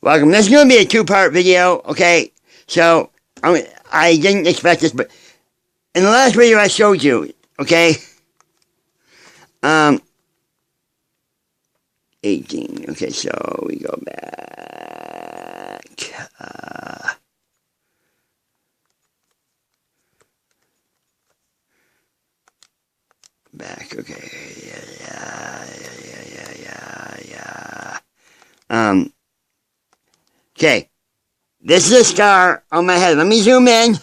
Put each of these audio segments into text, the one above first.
Welcome. This is going to be a two-part video, okay? So, I didn't expect this, but in the last video I showed you, okay? 18. Okay, so we go back. Back, okay. Yeah. Okay. This is a scar on my head. Let me zoom in.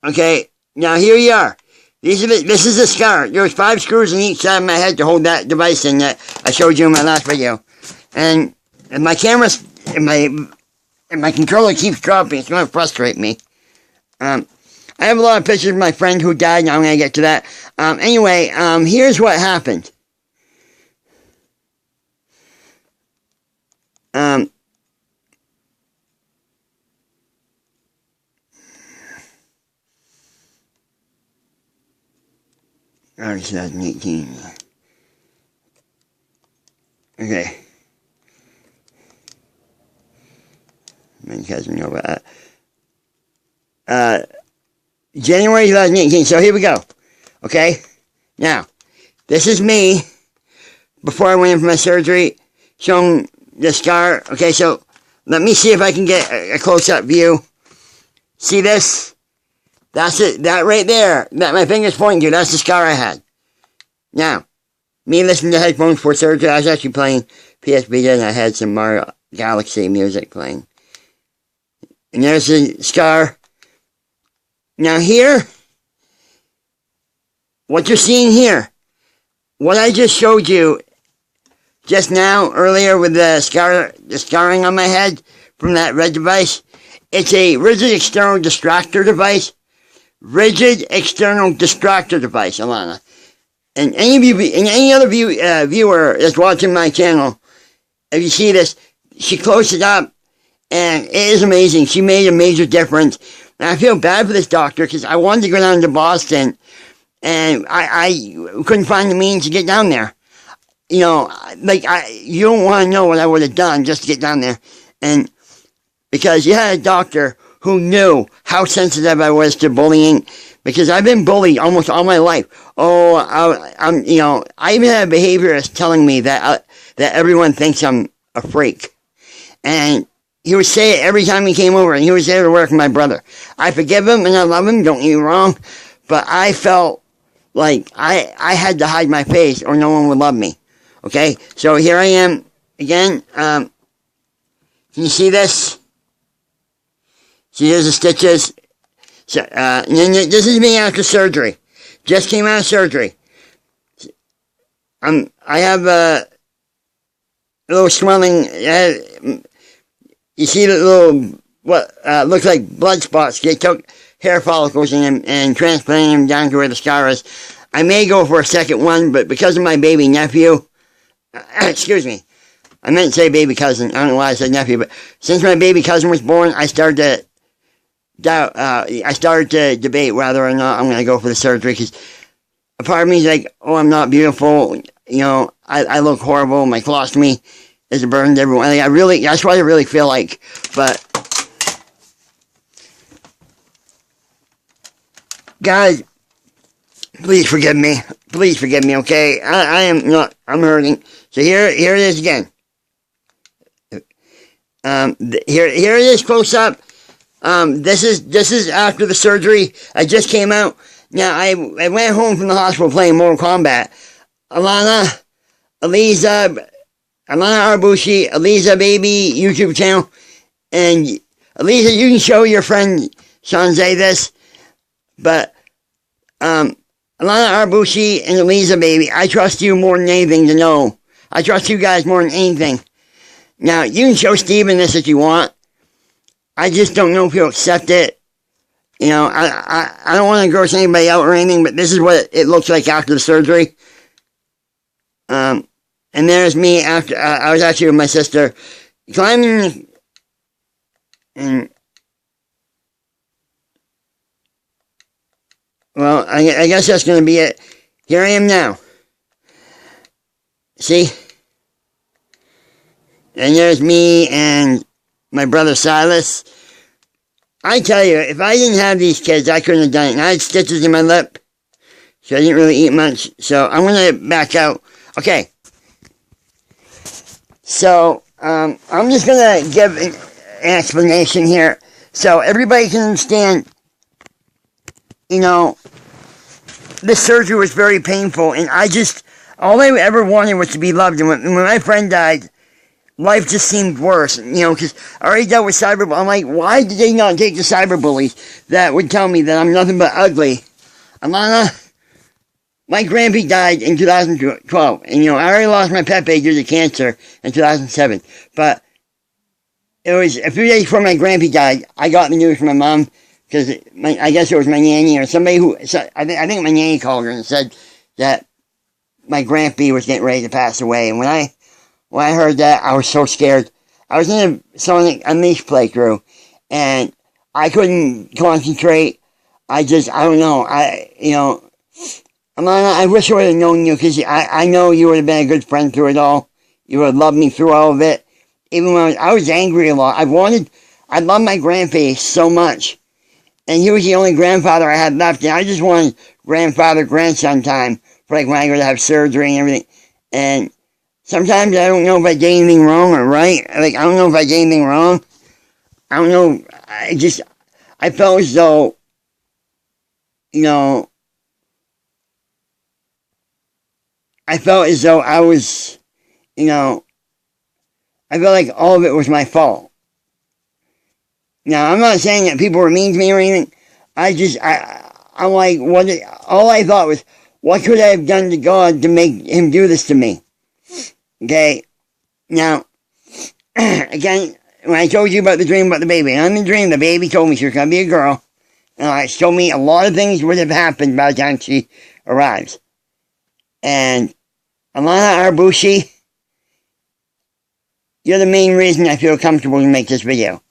Okay. Now here you are. This is a scar. There's 5 screws in each side of my head to hold that device in that I showed you in my last video. And if my camera, if my controller keeps dropping, it's going to frustrate me. I have a lot of pictures of my friend who died, and I'm going to get to that. Anyway, here's what happened. Alright, 2018. Okay. Many guys know about that. January 2018. So here we go. Okay. Now, this is me before I went in for my surgery, showing the scar. Okay, so let me see if I can get a close-up view. See this? That's it. That right there, that my finger's pointing to, that's the scar I had. Now, me listening to headphones for surgery, I was actually playing PS Vita and I had some Mario Galaxy music playing. And there's the scar. Now here, what you're seeing here, what I just showed you just now, earlier with the scarring on my head from that red device, it's a rigid external distractor device. Rigid external distractor device, Alana. And any other viewer that's watching my channel, if you see this, she closed it up, and it is amazing. She made a major difference. And I feel bad for this doctor, because I wanted to go down to Boston, and I couldn't find the means to get down there. You know, like, you don't want to know what I would have done just to get down there. And because you had a doctor who knew how sensitive I was to bullying, because I've been bullied almost all my life. Oh, I even had a behaviorist telling me that everyone thinks I'm a freak. And he would say it every time he came over, and he was there to work with my brother. I forgive him, and I love him, don't get me wrong, but I felt like I had to hide my face, or no one would love me. Okay, so here I am, again. Can you see this? See, there's the stitches. So, and then this is me after surgery. Just came out of surgery. I have a little swelling. You see the little, what looks like blood spots. They took hair follicles and transplanted them down to where the scar is. I may go for a second one, but because of my baby nephew, excuse me, I meant to say baby cousin. I don't know why I said nephew, but since my baby cousin was born, I started to debate whether or not I'm going to go for the surgery, because a part of me is like, oh, I'm not beautiful, you know, I look horrible, my colostomy is a burden to everyone. Like, that's what I really feel like, but, guys, please forgive me, okay, I'm hurting. So here it is again. Here it is close up. This is after the surgery. I just came out. Now, I went home from the hospital playing Mortal Kombat. Alana Arbucci, Aliza Baby YouTube channel. And Aliza, you can show your friend Shanzay this. But, Alana Arbucci and Aliza Baby, I trust you more than anything to know. I trust you guys more than anything. Now, you can show Steven this if you want. I just don't know if he'll accept it. You know, I don't want to gross anybody out or anything, but this is what it looks like after the surgery. And there's me after, I was actually with my sister, climbing, and, well, I guess that's going to be it. Here I am now. See? And there's me and my brother Silas. I tell you, if I didn't have these kids, I couldn't have done it. And I had stitches in my lip, so I didn't really eat much. So I'm going to back out. Okay. So I'm just going to give an explanation here so everybody can understand, you know, this surgery was very painful, and all I ever wanted was to be loved. And when my friend died, life just seemed worse, you know, because I already dealt with cyberbullying. I'm like, why did they not take the cyberbullies that would tell me that I'm nothing but ugly? Alana, my grandpa died in 2012, and, you know, I already lost my pet due to cancer in 2007, but it was a few days before my grandpa died, I got the news from my mom, because I guess it was my nanny or somebody I think my nanny called her and said that my grandpa was getting ready to pass away, and when I heard that, I was so scared. I was in a Sonic Unleashed playthrough, and I couldn't concentrate. I don't know. Alana, I wish I would have known you, because I know you would have been a good friend through it all. You would have loved me through all of it. Even when I was angry a lot. I loved my grandpa so much. And he was the only grandfather I had left, and I just wanted grandfather-grandson time for like when I go to have surgery and everything. And sometimes I don't know if I did anything wrong or right. Like, I don't know if I did anything wrong. I don't know. I felt as though, you know, I felt as though I was, you know, I felt like all of it was my fault. Now, I'm not saying that people were mean to me or anything. I'm like, all I thought was, what could I have done to God to make him do this to me? Okay? Now, again, when I told you about the dream about the baby, and in the dream, the baby told me she was going to be a girl. And she told me a lot of things would have happened by the time she arrives. And Alana Arbucci, you're the main reason I feel comfortable to make this video.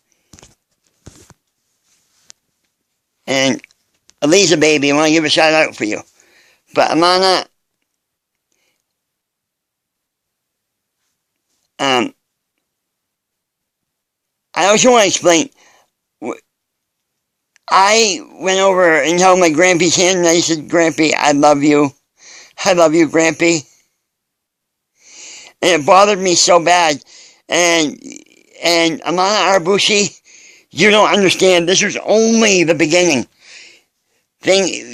And Elisa, baby, I want to give a shout out for you. But Alana, I also want to explain. I went over and held my grandpa's hand, and I said, "Grampy, I love you. I love you, Grampy." And it bothered me so bad. And Alana Arbucci, you don't understand. This was only the beginning.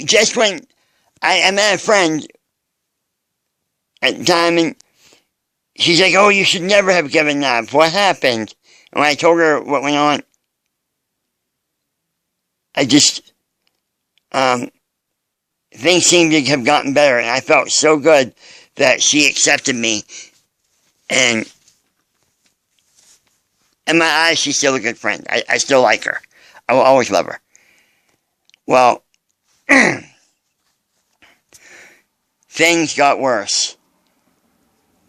Just when I met a friend at the time, and she's like, "Oh, you should never have given up. What happened?" And when I told her what went on, I just, things seemed to have gotten better, and I felt so good that she accepted me. And in my eyes, she's still a good friend. I still like her. I will always love her. Well, things got worse.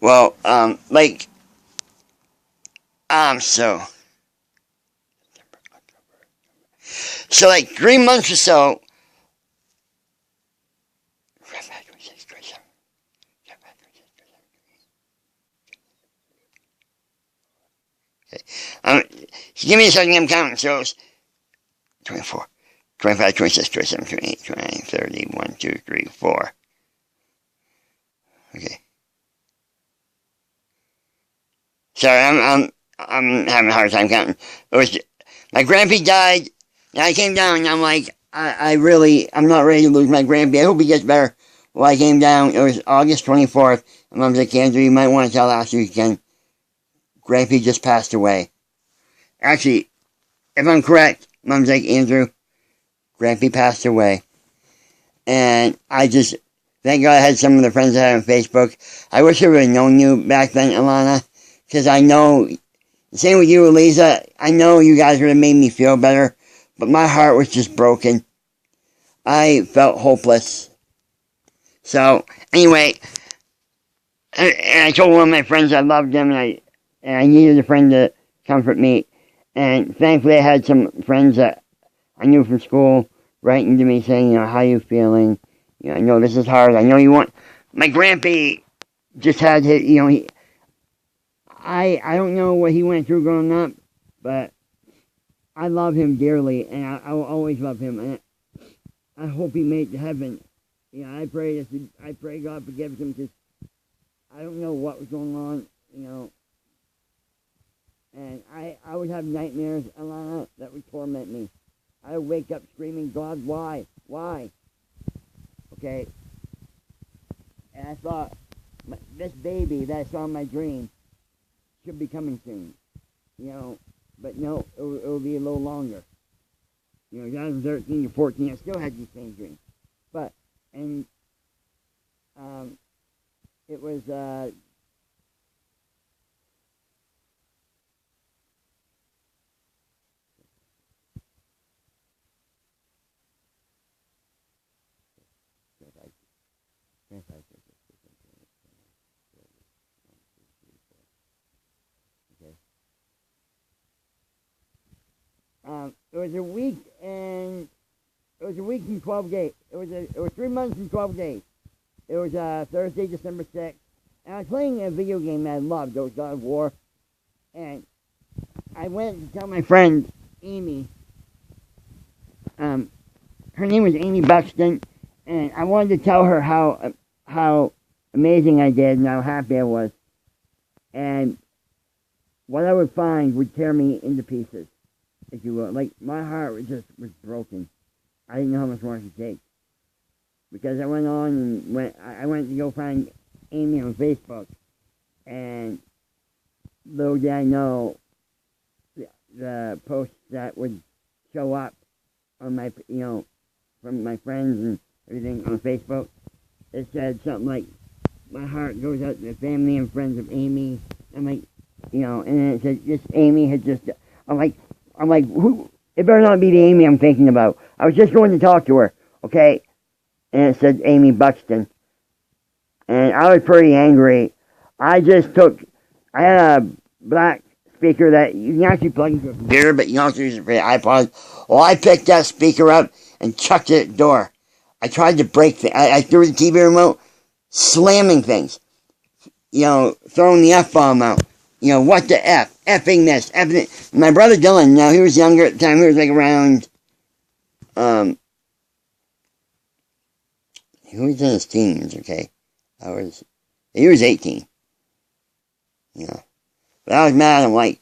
Well, so like 3 months or so, give me a second, I'm counting. So it's 24, 25, 26, 27, 28, 29, 30, 1, 2, 3, 4. Okay. Sorry, I'm having a hard time counting. My grandpa died, and I came down, and I'm like, I'm not ready to lose my grandpa. I hope he gets better. Well, I came down, it was August 24th, and Mom's like, "Andrew, you might want to tell Ashley again. Grandpa just passed away." Actually, if I'm correct, Mom's like, "Andrew, Grandpa passed away." And thank God I had some of the friends I had on Facebook. I wish I would have known you back then, Alana, because I know, same with you, Elisa, I know you guys would have made me feel better, but my heart was just broken. I felt hopeless. So, anyway, and I told one of my friends I loved them, and I needed a friend to comfort me. And thankfully I had some friends that I knew from school writing to me saying, you know, "How you feeling? You know, I know this is hard. I know you want..." My grandpa just had his, you know, I don't know what he went through growing up, but I love him dearly, and I will always love him, and I hope he made it to heaven. I pray God forgives him, because I don't know what was going on, and I would have nightmares, Alana, that would torment me. I would wake up screaming, God, why? Why? Okay? And I thought, this baby that I saw in my dream should be coming soon, but no, it will be a little longer. 2013 to 14, I still had these same dreams. But, and, it was, it was a week and 12 days. It was 3 months and 12 days. It was Thursday, December 6th, and I was playing a video game that I loved. It was God of War, and I went to tell my friend Amy. Her name was Amy Buxton, and I wanted to tell her how amazing I did and how happy I was, and what I would find would tear me into pieces, if you will. Like, my heart was broken. I didn't know how much more I could take. Because I went on and I went to go find Amy on Facebook, and little did I know the posts that would show up on my, from my friends and everything on Facebook, it said something like, my heart goes out to the family and friends of Amy. I'm like, and then it said, just Amy had just, I'm like, who? It better not be the Amy I'm thinking about. I was just going to talk to her, okay? And it said Amy Buxton. And I was pretty angry. I had a black speaker that you can actually plug into a computer, but you can also use it for your iPod. Well, I picked that speaker up and chucked it at the door. I tried to break things. I threw the TV remote, slamming things. Throwing the F-bomb out. What the F? Effing this. Effing it. My brother Dylan, he was younger at the time. He was like around, he was in his teens, okay? He was 18. But I was mad. I'm like,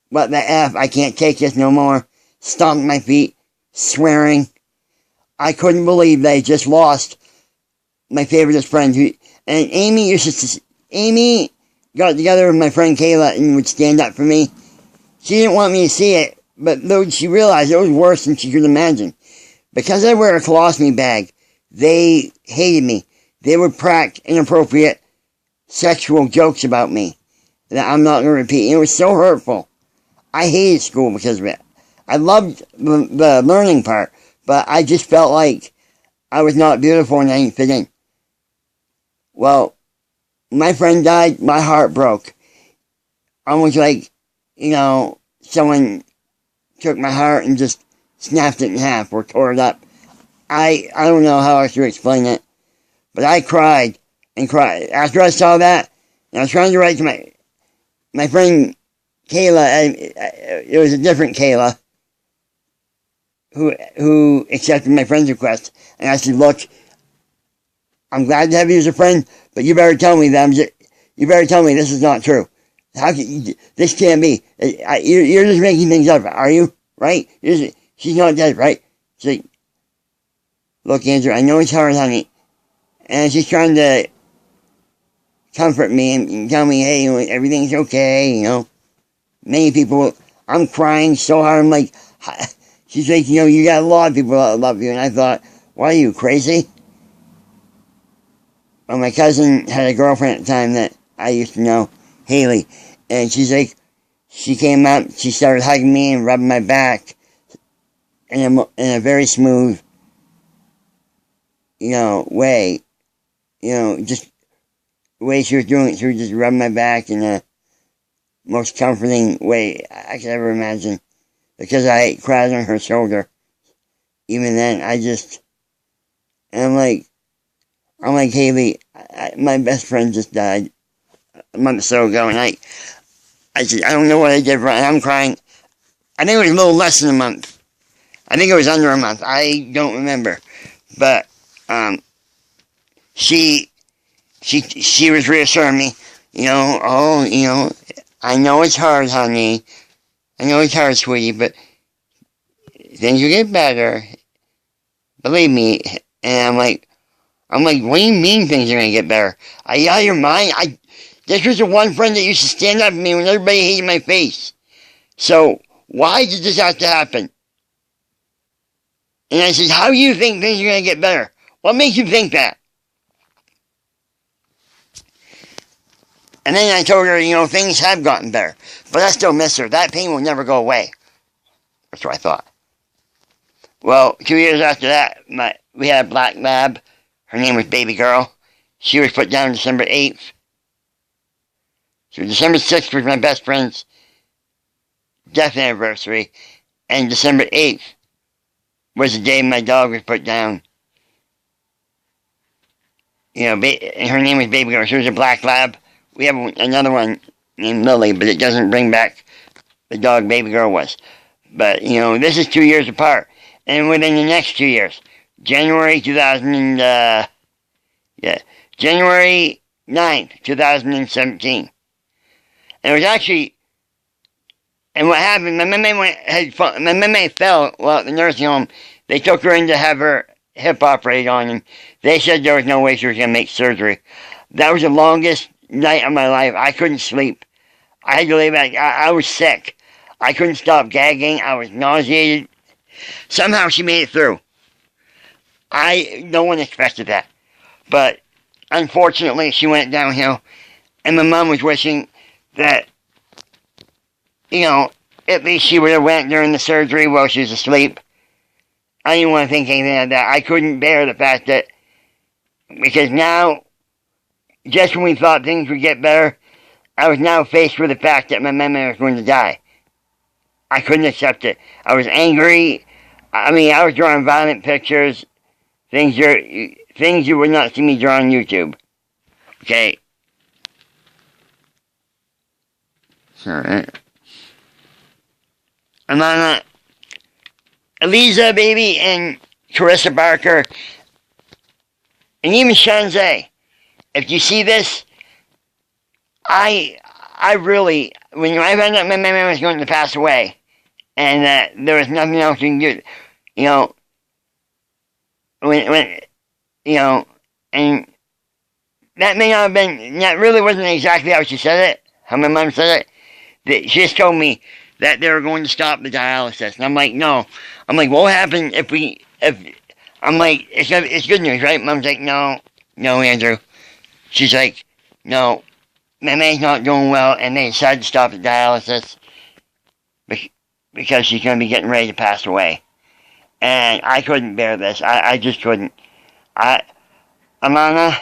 what the F? I can't take this no more. Stomping my feet, swearing. I couldn't believe they just lost my favoriteest friend. And Amy got together with my friend Kayla and would stand up for me. She didn't want me to see it, but though she realized it was worse than she could imagine. Because I wear a colostomy bag, they hated me. They would crack inappropriate sexual jokes about me that I'm not going to repeat. It was so hurtful. I hated school because of it. I loved the learning part, but I just felt like I was not beautiful and I didn't fit in. Well, my friend died, my heart broke. Almost like, someone took my heart and just snapped it in half or tore it up. I don't know how else to explain it, but I cried and cried. After I saw that, and I was trying to write to my friend Kayla, it was a different Kayla, who accepted my friend's request, and I said, look, I'm glad to have you as a friend, but you better tell me this is not true. This can't be. You're just making things up, are you? Right? She's not dead, right? She's like, look, Andrew, I know it's hard, honey. And she's trying to comfort me and tell me, hey, everything's okay, Many people, I'm crying so hard, I'm like, she's like, you got a lot of people that love you. And I thought, why are you, crazy? Well, my cousin had a girlfriend at the time that I used to know, Haley. And she's like, she came up, she started hugging me and rubbing my back in a very smooth, way. Just the way she was doing it, she was just rubbing my back in the most comforting way I could ever imagine. Because I cried on her shoulder. Even then, I'm like, Haley, my best friend just died a month or so ago, and I said, I don't know what I did wrong. And I'm crying. I think it was a little less than a month. I think it was under a month. I don't remember. But she was reassuring me, I know it's hard, honey. I know it's hard, sweetie, but things will get better. Believe me. And I'm like, what do you mean things are going to get better? Are you out of your mind? This was the one friend that used to stand up for me when everybody hated my face. So, why did this have to happen? And I said, how do you think things are going to get better? What makes you think that? And then I told her, things have gotten better. But I still miss her. That pain will never go away. That's what I thought. Well, 2 years after that, we had a black lab. Her name was Baby Girl. She was put down December 8th. So December 6th was my best friend's death anniversary. And December 8th was the day my dog was put down. Her name was Baby Girl. She was a black lab. We have another one named Lily, but it doesn't bring back the dog Baby Girl was. But, this is 2 years apart. And within the next 2 years, January 9th, 2017. And it was actually, and what happened, my meme fell while at the nursing home. They took her in to have her hip operated on, and they said there was no way she was going to make surgery. That was the longest night of my life. I couldn't sleep. I had to lay back. I was sick. I couldn't stop gagging. I was nauseated. Somehow she made it through. No one expected that. But unfortunately, she went downhill. And my mom was wishing that, at least she would have went during the surgery while she was asleep. I didn't want to think anything like that. I couldn't bear the fact that, because now, just when we thought things would get better, I was now faced with the fact that my mama was going to die. I couldn't accept it. I was angry. I was drawing violent pictures. Things you would not see me draw on YouTube. Okay. Sorry. Alana, Eliza, baby, and Carissa Barker, and even Shanzay. If you see this, I really, when I found out my mama was going to pass away, and that there was nothing else you can do, and that may not have been, that really wasn't exactly how she said it, how my mom said it. She just told me that they were going to stop the dialysis, and I'm like, no. I'm like, what will happen if I'm like, it's good news, right? Mom's like, no, Andrew. She's like, no, Mama's not doing well, and they decided to stop the dialysis because she's going to be getting ready to pass away. And I couldn't bear this. I just couldn't. Alana,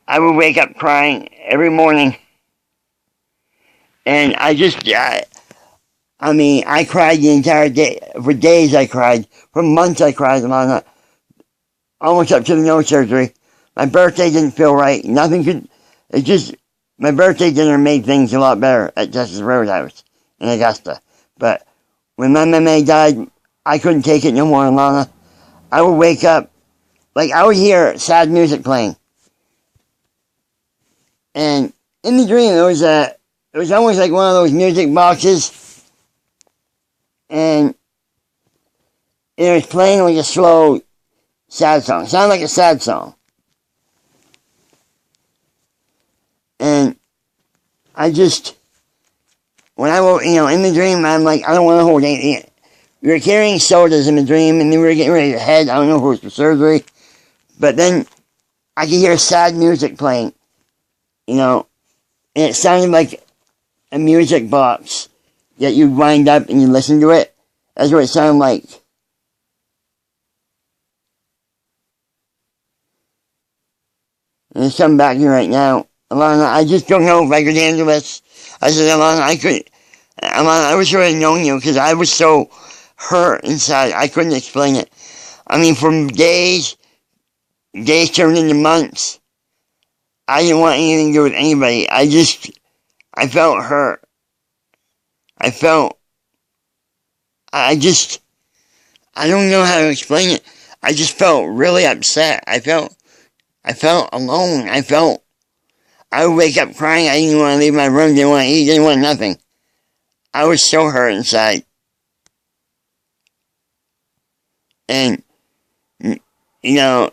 I would wake up crying every morning. And I cried the entire day. For days I cried. For months I cried, Alana. Almost up to the nose surgery. My birthday didn't feel right. My birthday dinner made things a lot better at Justice Roadhouse in Augusta. But when my mama died, I couldn't take it no more, Alana. I would wake up, I would hear sad music playing. And in the dream, it was almost like one of those music boxes. And it was playing like a slow, sad song. It sounded like a sad song. And when I woke, in the dream, I'm like, I don't want to hold anything. We were carrying sodas in the dream, and then we were getting ready to head. I don't know if it was for surgery. But then I could hear sad music playing, and it sounded like a music box that you wind up and you listen to it. That's what it sounded like. And it's coming back here right now. Alana, I just don't know if I could handle this. I said, Alana, I wish I had known you, because I was so hurt inside. I couldn't explain it. From days turned into months. I didn't want anything to do with anybody. I felt hurt. I don't know how to explain it. I just felt really upset. I felt alone. I would wake up crying. I didn't want to leave my room. Didn't want to eat. Didn't want nothing. I was so hurt inside. And, you know,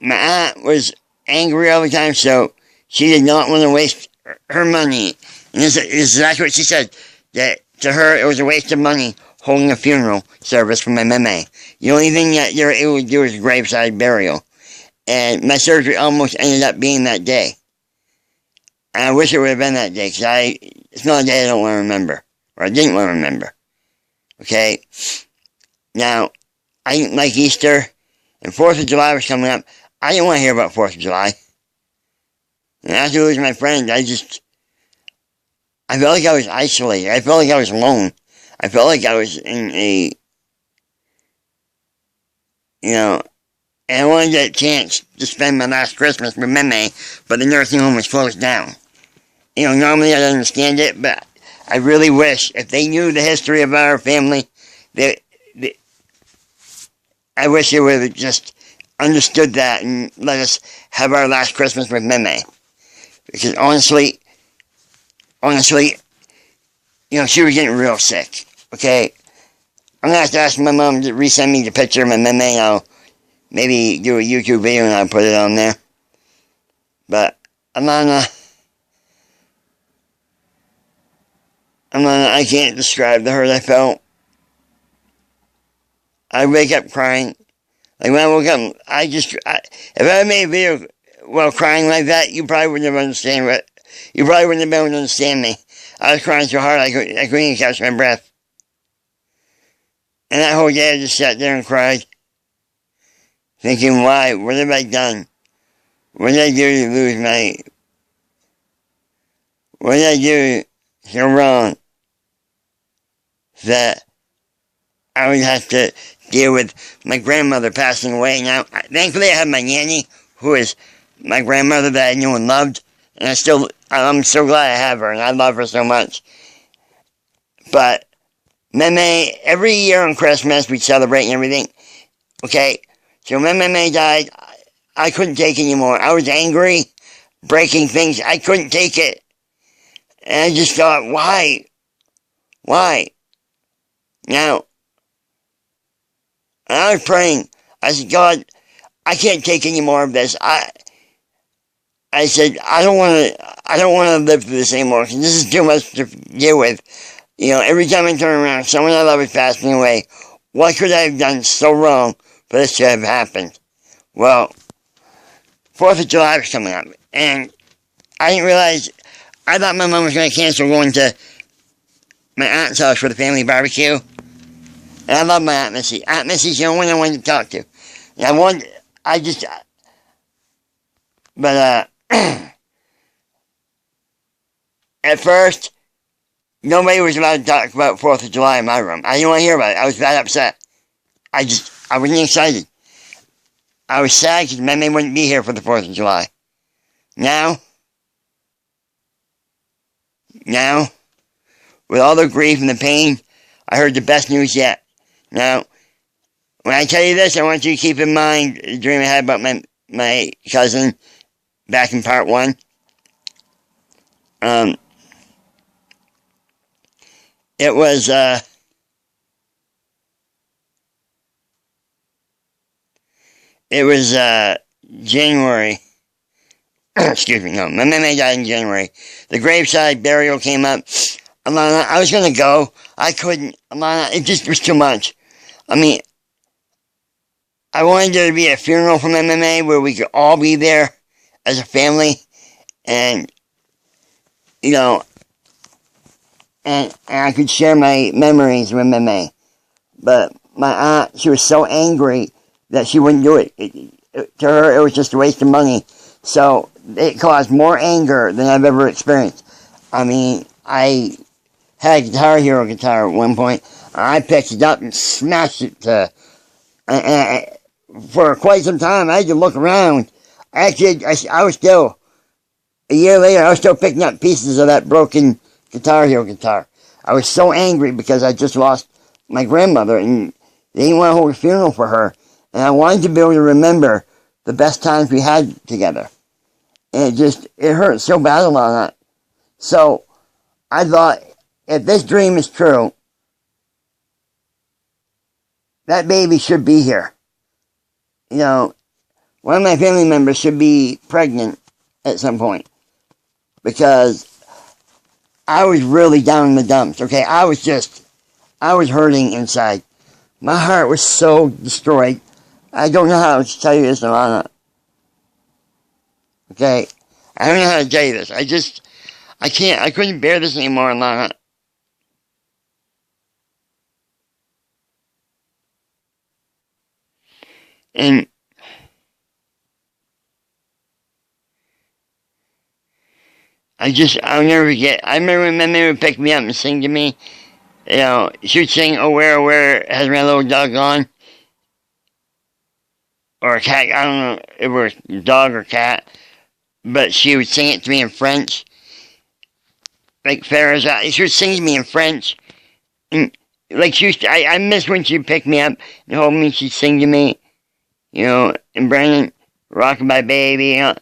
my aunt was angry all the time, so she did not want to waste her money. And this is exactly what she said, that to her it was a waste of money holding a funeral service for my meme. The only thing that you're able to do is graveside burial. And my surgery almost ended up being that day. And I wish it would have been that day, because it's not a day I don't want to remember. Or I didn't want to remember. Okay? Now, I didn't like Easter, and 4th of July was coming up. I didn't want to hear about 4th of July. And after losing my friend, I felt like I was isolated. I felt like I was alone. I felt like I was in a, and I wanted to get a chance to spend my last Christmas with Meme, but the nursing home was closed down. Normally I'd understand it, but I really wish, if they knew the history of our family, I wish they would have just understood that and let us have our last Christmas with Meme. Because honestly, she was getting real sick, okay? I'm going to have to ask my mom to resend me the picture of my Meme. I'll maybe do a YouTube video and I'll put it on there. But, Alana, I can't describe the hurt I felt. I wake up crying. Like, when I woke up, if I made a video while crying like that, you probably wouldn't have understand it. You probably wouldn't have been able to understand me. I was crying so hard I couldn't even catch my breath. And that whole day I just sat there and cried. Thinking, why? What have I done? What did I do to lose what did I do so wrong that I would have to deal with my grandmother passing away? Now, thankfully I have my nanny, who is my grandmother that I knew and loved, and I'm so glad I have her, and I love her so much. But Meme, every year on Christmas we celebrate and everything. Okay, so when Meme died, I couldn't take it anymore. I was angry, breaking things. I couldn't take it. And I just thought, why? Now, I was praying. I said, God, I can't take any more of this. I said, I don't want to live through this anymore, because this is too much to deal with. Every time I turn around, someone I love is passing away. What could I have done so wrong for this to have happened? Well, 4th of July was coming up, and I didn't realize, I thought my mom was going to cancel going to my aunt's house for the family barbecue. And I love my Aunt Missy. Aunt Missy's the only one I wanted to talk to. And at first, nobody was allowed to talk about 4th of July in my room. I didn't want to hear about it. I was that upset. I wasn't excited. I was sad because Meme wouldn't be here for the 4th of July. Now, with all the grief and the pain, I heard the best news yet. Now, when I tell you this, I want you to keep in mind the dream I had about my cousin back in part 1. It was, January. Excuse me, no. My meme died in January. The graveside burial came up. Alana, I was going to go. I couldn't. Alana, it just was too much. I mean, I wanted there to be a funeral for my meme where we could all be there as a family. And, and I could share my memories with meme. But my aunt, she was so angry that she wouldn't do it. To her, it was just a waste of money. So it caused more anger than I've ever experienced. I mean, I had a Guitar Hero guitar at one point. I picked it up and smashed it for quite some time. I had to look around. Actually, I was still, a year later, I was still picking up pieces of that broken Guitar Hero guitar. I was so angry because I just lost my grandmother and they didn't want to hold a funeral for her. And I wanted to be able to remember the best times we had together. And it hurt so bad, Alana. So I thought, if this dream is true, that baby should be here. You know, one of my family members should be pregnant at some point. Because I was really down in the dumps, okay? I was hurting inside. My heart was so destroyed. I don't know how to tell you this, Alana. Okay? I don't know how to tell you this. I couldn't bear this anymore, Alana. And I'll never forget. I remember when my mom would pick me up and sing to me. You know, she would sing, "Oh, where has my little dog gone?" Or a cat, I don't know if it was a dog or cat. But she would sing it to me in French. Like Farrah's out. She would sing to me in French. And like I miss when she'd pick me up and hold me, she'd sing to me. You know, and Brandon, "Rockin' My Baby," you know.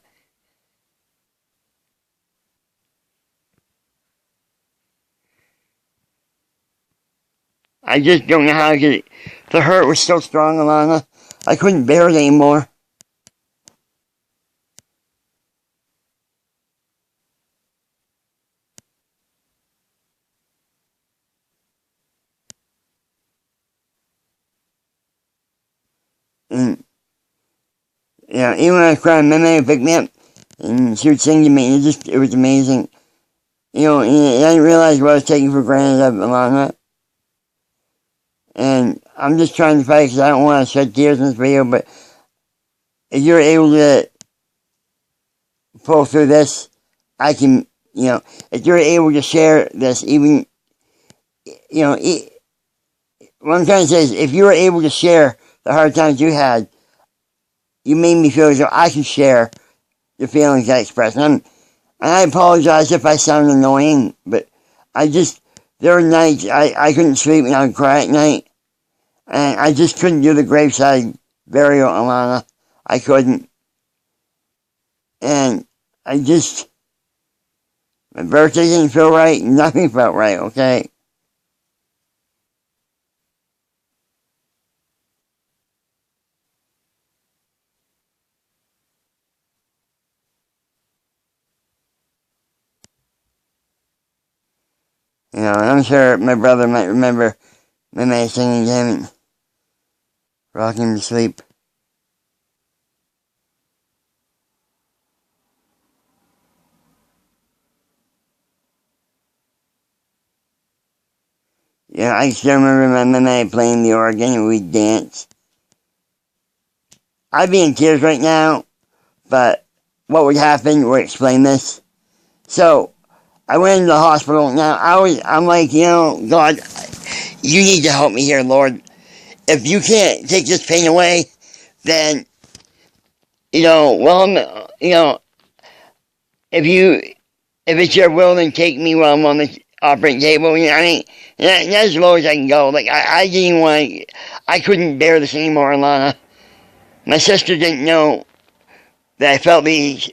I just don't know how to get it. The hurt was so strong, Alana. I couldn't bear it anymore. And, you know, even when I was crying, my mom would pick me up and she would sing to me. And it was amazing. You know, and I didn't realize what I was taking for granted of Alana. And I'm just trying to fight because I don't want to shed tears in this video, but if you're able to pull through this, I can, you know, if you're able to share this, even, you know, what I'm trying to say is, if you were able to share the hard times you had, you made me feel as though I can share the feelings I express. And I apologize if I sound annoying, but there were nights I couldn't sleep and I would cry at night. And I just couldn't do the graveside burial, Alana. I couldn't. And my birthday didn't feel right. Nothing felt right, okay? You know, and I'm sure my brother might remember my man singing to him and rocking him to sleep. Yeah, I still remember my man playing the organ and we'd dance. I'd be in tears right now, but what would happen would explain this. So, I went into the hospital. Now, I'm like, you know, God, you need to help me here, Lord. If you can't take this pain away, then, you know, well, you know, if it's your will, then take me while I'm on the operating table. You know, I mean, that's as low as I can go. Like, I didn't want, I couldn't bear this anymore, Alana. My sister didn't know that I felt these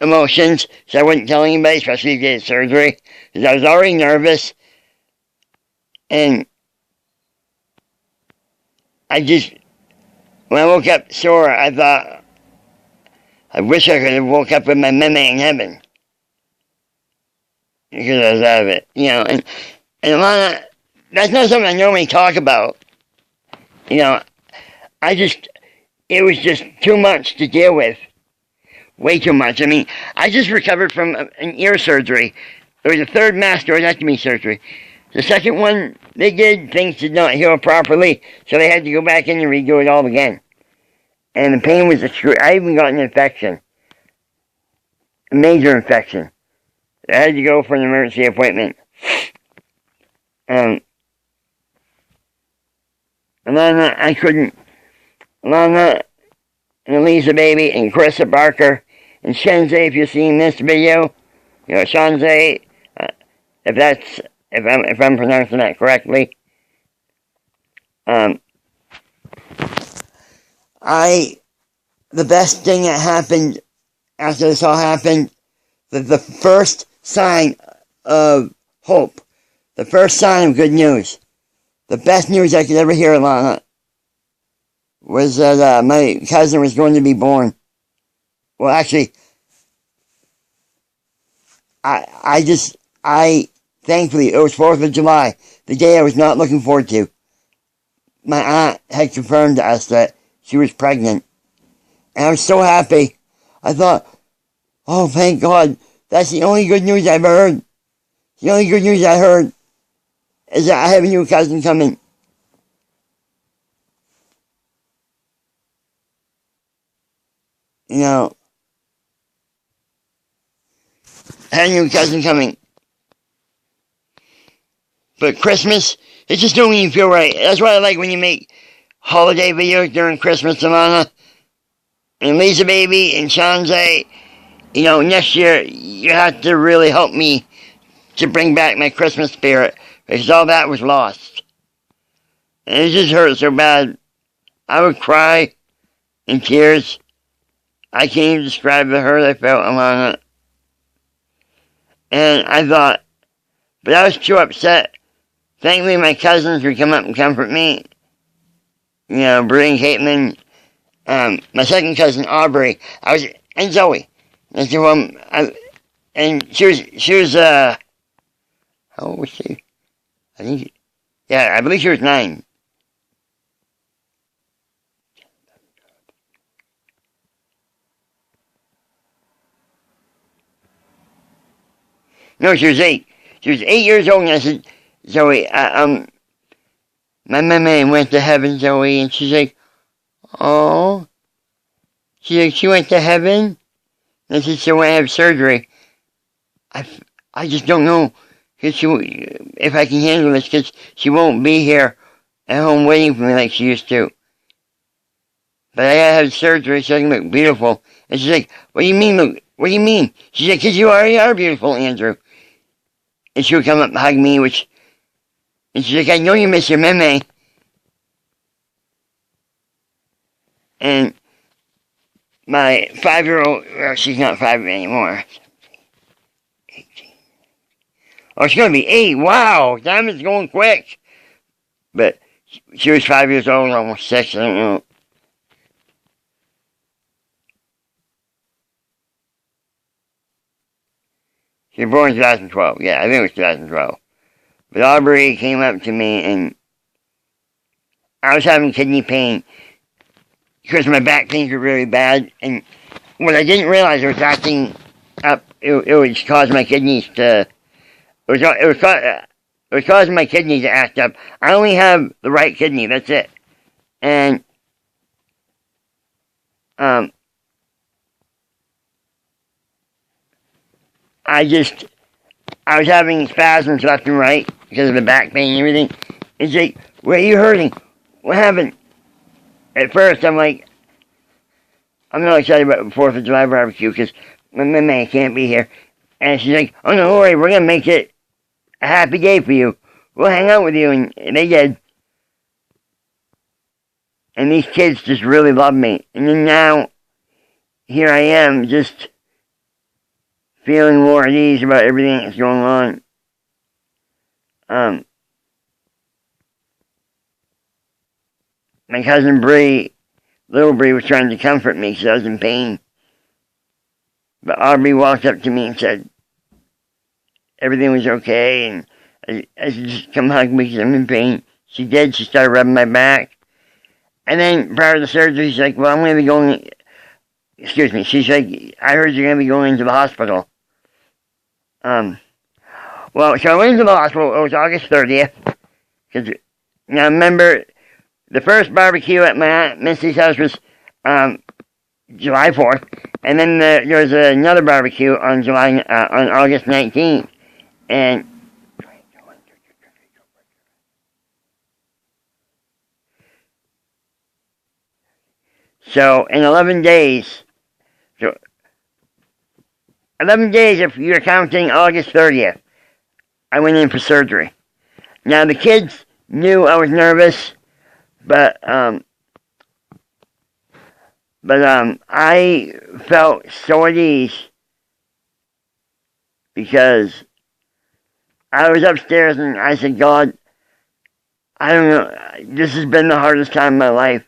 emotions, so I wouldn't tell anybody, especially if they had surgery, because I was already nervous, and when I woke up sore, I thought, I wish I could have woke up with my meme in heaven, because I was out of it, you know, and Alana, that's not something I normally talk about, you know, it was just too much to deal with, way too much. I mean, I just recovered from an ear surgery. It was a third mastectomy surgery. The second one, they did, things did not heal properly, so they had to go back in and redo it all again. And the pain was extreme. I even got an infection. A major infection. I had to go for an emergency appointment. Alana, I couldn't. Alana, and Elisa Baby, and Carissa Barker, and Shenze, if you've seen this video, Shenze, if I'm pronouncing that correctly. The best thing that happened after this all happened, the first sign of hope, the first sign of good news, the best news I could ever hear, Alana, was that my cousin was going to be born. Well, actually, thankfully, it was 4th of July, the day I was not looking forward to. My aunt had confirmed to us that she was pregnant. And I was so happy. I thought, oh, thank God, that's the only good news I've heard. The only good news I heard is that I have a new cousin coming. I have a new cousin coming. But Christmas, it just don't even feel right. That's why I like when you make holiday videos during Christmas, Alana. And Lisa Baby and Shanzai, next year, you have to really help me to bring back my Christmas spirit, because all that was lost. And it just hurt so bad. I would cry in tears. I can't even describe the hurt I felt, Alana. And I thought, but I was too upset. Thankfully, my cousins would come up and comfort me. Bree and Caitlin. My second cousin, Aubrey. And Zoe. That's the one. And she was, how old was she? I believe she was 9. No, she was 8. She was 8 years old, and I said, Zoe, my mama went to heaven, Zoe, and she's like, oh. She's like, she went to heaven? And I said, so when I have surgery, I just don't know if I can handle this, because she won't be here at home waiting for me like she used to. But I gotta have surgery so I can look beautiful. And she's like, what do you mean, look? What do you mean? She's like, because you already are beautiful, Andrew. And she would come up and hug me, and she's like, I know you miss your meme. And my 5-year-old, well, she's not 5 anymore. 18. Oh, she's going to be 8. Wow, time is going quick. But she was 5 years old, almost 6, I don't know. She was born in 2012. Yeah, I think it was 2012. But Aubrey came up to me, and I was having kidney pain because my back pains were really bad. And what I didn't realize, it was acting up. It was causing my kidneys to. It was causing my kidneys to act up. I only have the right kidney. That's it. And I was having spasms left and right because of the back pain and everything. It's like, where are you hurting? What happened? At first, I'm like, I'm not excited about the 4th of July barbecue because my man can't be here. And she's like, oh no, don't worry, we're going to make it a happy day for you. We'll hang out with you. And they did. And these kids just really love me. And then now, here I am, just feeling more at ease about everything that's going on. My cousin Bree, little Bree, was trying to comfort me because I was in pain. But Aubrey walked up to me and said everything was okay, and I said, just come hug me because I'm in pain. She did. She started rubbing my back. And then prior to the surgery, she's like, well, I'm going to be going, excuse me, she's like, I heard you're going to be going into the hospital. Well, so I went into the hospital. It was August 30th. Now remember, the first barbecue at my Aunt Missy's house was July 4th, and then there was another barbecue on on August 19th, and So in 11 days, so 11 days if you're counting August 30th, I went in for surgery. Now the kids knew I was nervous, but I felt so at ease because I was upstairs and I said, God, I don't know, this has been the hardest time of my life.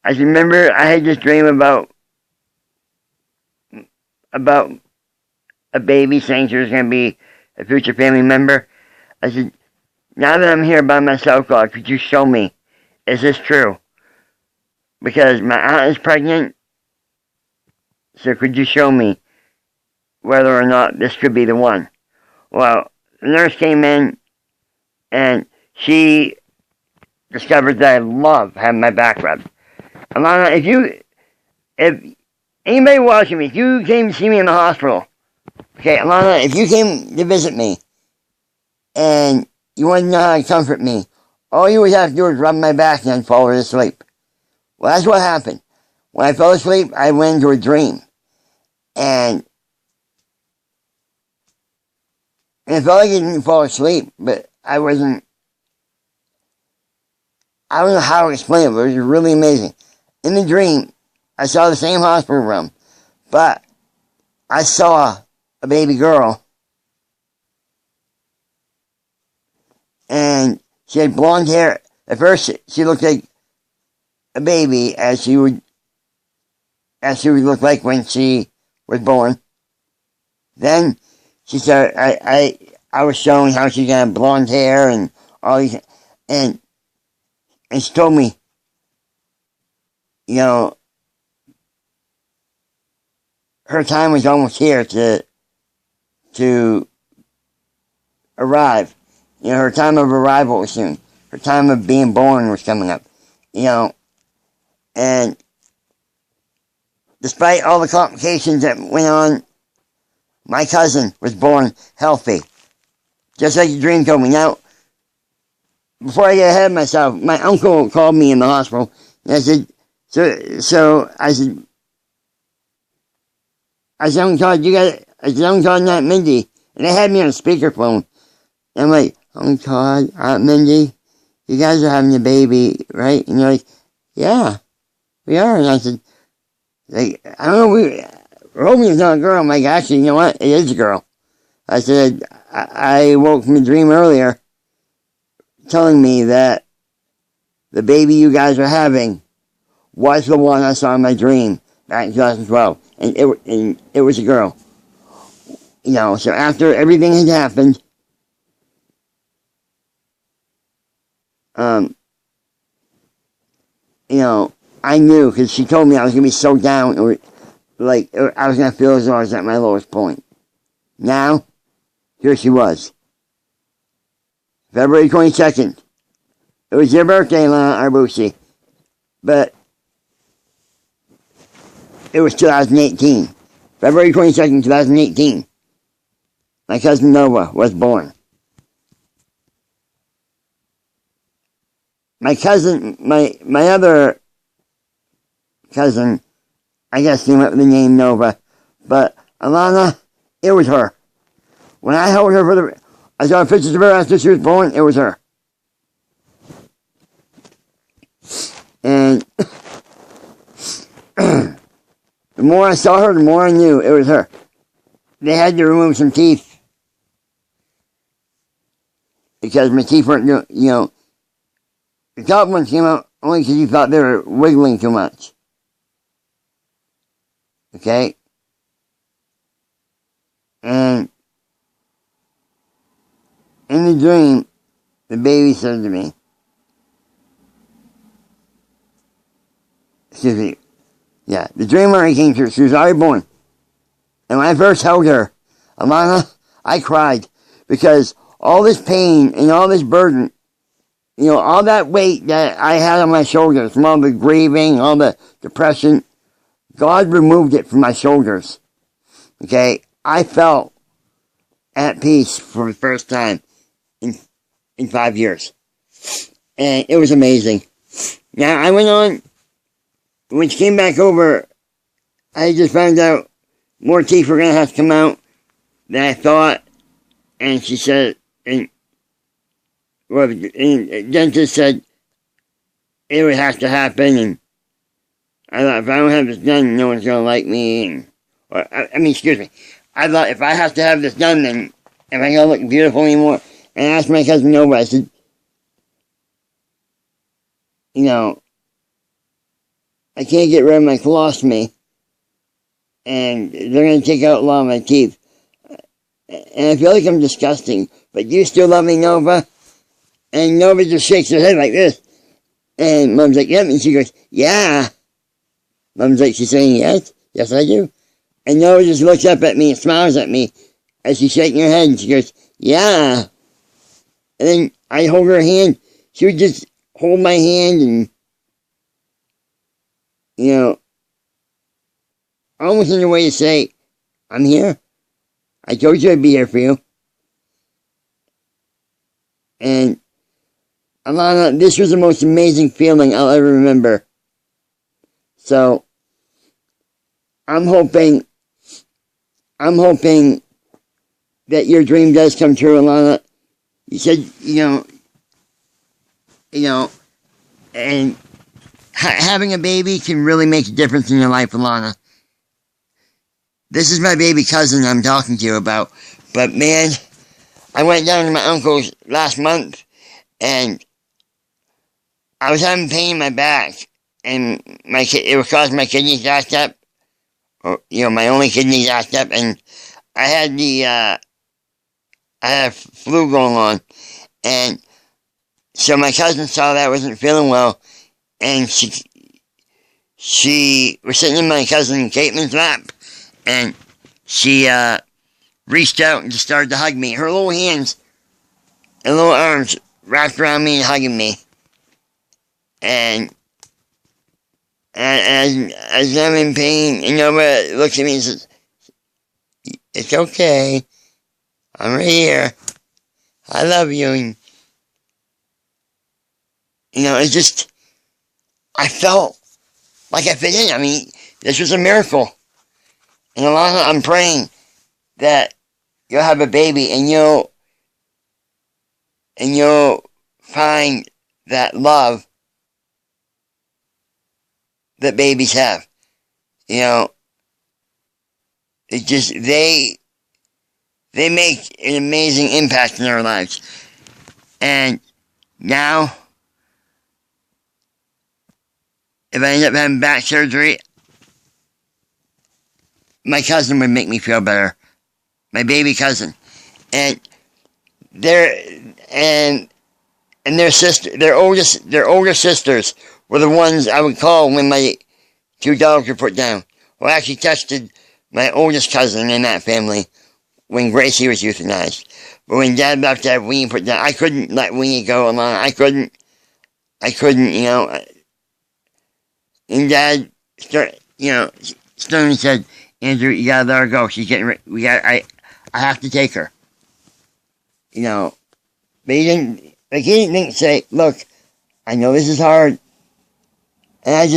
I remember I had this dream about a baby saying she was going to be a future family member. I said, now that I'm here by myself, God, could you show me, is this true? Because my aunt is pregnant, so could you show me whether or not this could be the one? Well, the nurse came in, and she discovered that I love having my back rubbed. Alana, if anybody watching me, if you came to see me in the hospital, okay, Alana, if you came to visit me, and you wanted to know how to comfort me, all you would have to do is rub my back and then fall asleep. Well, that's what happened. When I fell asleep, I went into a dream. And it felt like I didn't fall asleep, but I don't know how to explain it, but it was really amazing. In the dream, I saw the same hospital room, but I saw a baby girl, and she had blonde hair. At first, she looked like a baby, as she would look like when she was born. Then she started. I was showing how she got blonde hair and all these, and she told me, you know, her time was almost here to arrive. You know, her time of arrival was soon. Her time of being born was coming up. You know, and despite all the complications that went on, my cousin was born healthy. Just like the dream told me. Now, before I get ahead of myself, my uncle called me in the hospital, and I said, I said, Uncle Todd, Uncle Todd, not Mindy. And they had me on a speakerphone. And I'm like, Uncle Todd, Aunt Mindy, you guys are having a baby, right? And they're like, yeah, we are. And I said, like, I don't know, we're hoping it's not a girl. I'm like, actually, you know what? It is a girl. I said, I woke from a dream earlier telling me that the baby you guys are having was the one I saw in my dream back in 2012. And it was a girl. You know, so after everything had happened, you know, I knew, because she told me I was going to be so down, I was going to feel as though I was at my lowest point. Now, here she was. February 22nd. It was your birthday, Alana Arbucci. But it was 2018. February 22nd, 2018. My cousin Nova was born. My cousin, my other cousin, I guess came up with the name Nova. But Alana, it was her. When I held her I saw pictures of her after she was born, it was her. And the more I saw her, the more I knew it was her. They had to remove some teeth. Because my teeth weren't, you know, the top ones came out only because you thought they were wiggling too much. Okay? And in the dream, the baby said to me, excuse me, yeah, the dream already came true. She was already born. And when I first held her, Alana, I cried because all this pain and all this burden, you know, all that weight that I had on my shoulders from all the grieving, all the depression, God removed it from my shoulders. Okay? I felt at peace for the first time in 5 years. And it was amazing. Now, I went on when she came back over, I just found out more teeth were going to have to come out than I thought. And she said, and the dentist said it would have to happen. And I thought, if I don't have this done, no one's going to like me. Excuse me. I thought, if I have to have this done, then am I going to look beautiful anymore? And I asked my cousin Nova, I said, you know, I can't get rid of my colostomy, and they're going to take out a lot of my teeth. And I feel like I'm disgusting, but you still love me, Nova? And Nova just shakes her head like this. And Mom's like, yep. And she goes, yeah. Mom's like, she's saying yes? Yes, I do. And Nova just looks up at me and smiles at me as she's shaking her head. And she goes, yeah. And then I hold her hand. She would just hold my hand and, you know, almost in a way to say, I'm here. I told you I'd be here for you. And, Alana, this was the most amazing feeling I'll ever remember. So, I'm hoping that your dream does come true, Alana. You said, you know, and having a baby can really make a difference in your life, Alana. This is my baby cousin I'm talking to you about. But man, I went down to my uncle's last month, and I was having pain in my back, and it was causing my kidneys to act up, or, my only kidneys to act up, and I had flu going on, and so my cousin saw that I wasn't feeling well, and she was sitting in my cousin Caitlin's lap, and she reached out and just started to hug me. Her little hands and little arms wrapped around me and hugging me. And as I'm in pain, and Nova looks at me and says, it's okay. I'm right here. I love you. And, it's just, I felt like I fit in. I mean, this was a miracle. And Alana, I'm praying that you'll have a baby and you'll find that love that babies have. It just, they make an amazing impact in our lives. And now, if I end up having back surgery, my cousin would make me feel better. My baby cousin. And their older sisters were the ones I would call when my 2 dogs were put down. Well, I actually texted my oldest cousin in that family when Gracie was euthanized. But when Dad left to have Weenie put down, I couldn't let Weenie go, Alana. I couldn't, And Dad, sternly said, Andrew, you gotta let her go. She's getting ready. I have to take her. But he didn't say, look, I know this is hard. And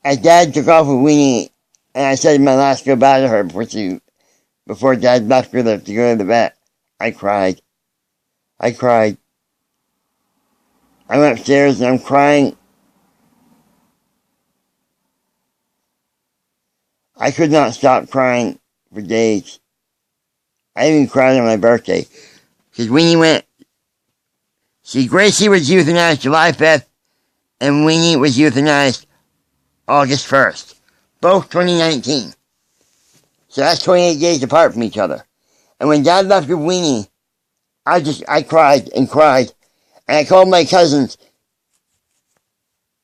as Dad took off with Weenie, and I said my last goodbye to her before Dad left her to go to the vet, I cried. I went upstairs and I'm crying. I could not stop crying for days. I even cried on my birthday. Because Weenie Gracie was euthanized July 5th, and Weenie was euthanized August 1st. Both 2019. So that's 28 days apart from each other. And when Dad left with Weenie, I cried and cried. And I called my cousins,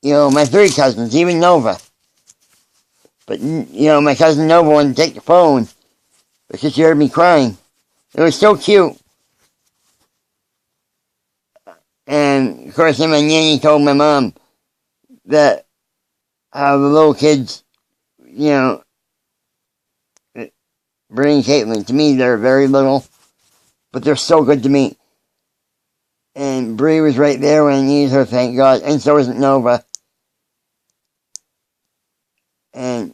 my 3 cousins, even Nova. But, my cousin Nova wouldn't take the phone because she heard me crying. It was so cute. And, of course, then my nanny told my mom that how the little kids, Bree and Caitlin, to me, they're very little, but they're so good to me. And Bree was right there when I needed her, thank God, and so wasn't Nova. And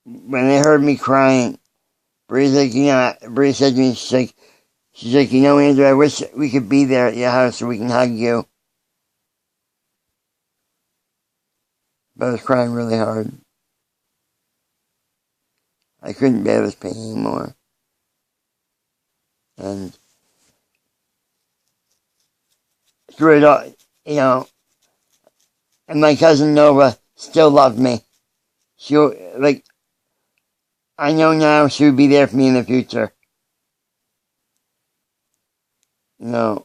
when they heard me crying, Bree's like, Bree said to me, she's like, Andrew, I wish we could be there at your house so we can hug you. But I was crying really hard. I couldn't bear this pain anymore. And through it all, and my cousin Nova still loved me. I know now she would be there for me in the future. And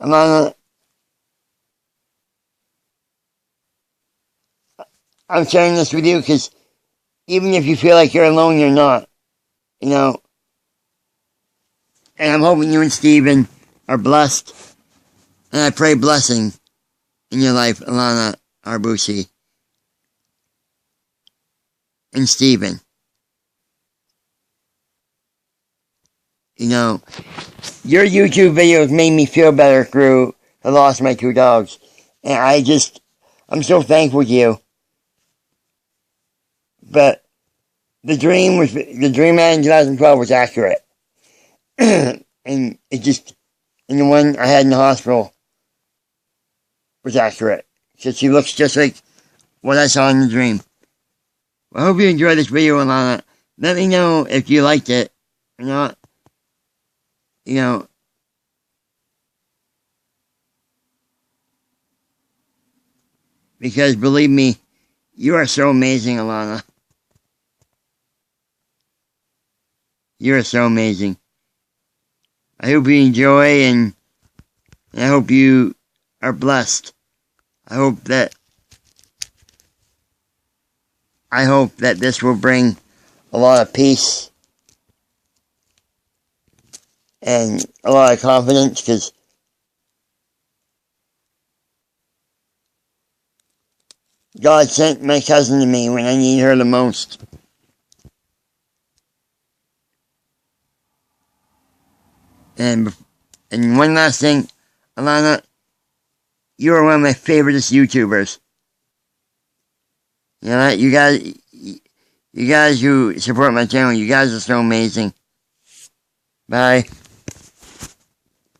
Alana, I'm sharing this with you because even if you feel like you're alone, you're not. And I'm hoping you and Steven are blessed. And I pray blessing in your life, Alana Arbucci and Steven. Your YouTube videos made me feel better through the loss of my 2 dogs. And I'm so thankful to you. But the dream I had in 2012 was accurate. And and the one I had in the hospital was accurate. So she looks just like what I saw in the dream. Well, I hope you enjoyed this video, Alana. Let me know if you liked it or not. Because believe me, you are so amazing, Alana. You are so amazing. I hope you enjoy and I hope you are blessed. I hope that this will bring a lot of peace and a lot of confidence because God sent my cousin to me when I need her the most. And one last thing, Alana, you are one of my favorite YouTubers. You guys who support my channel, you guys are so amazing. Bye.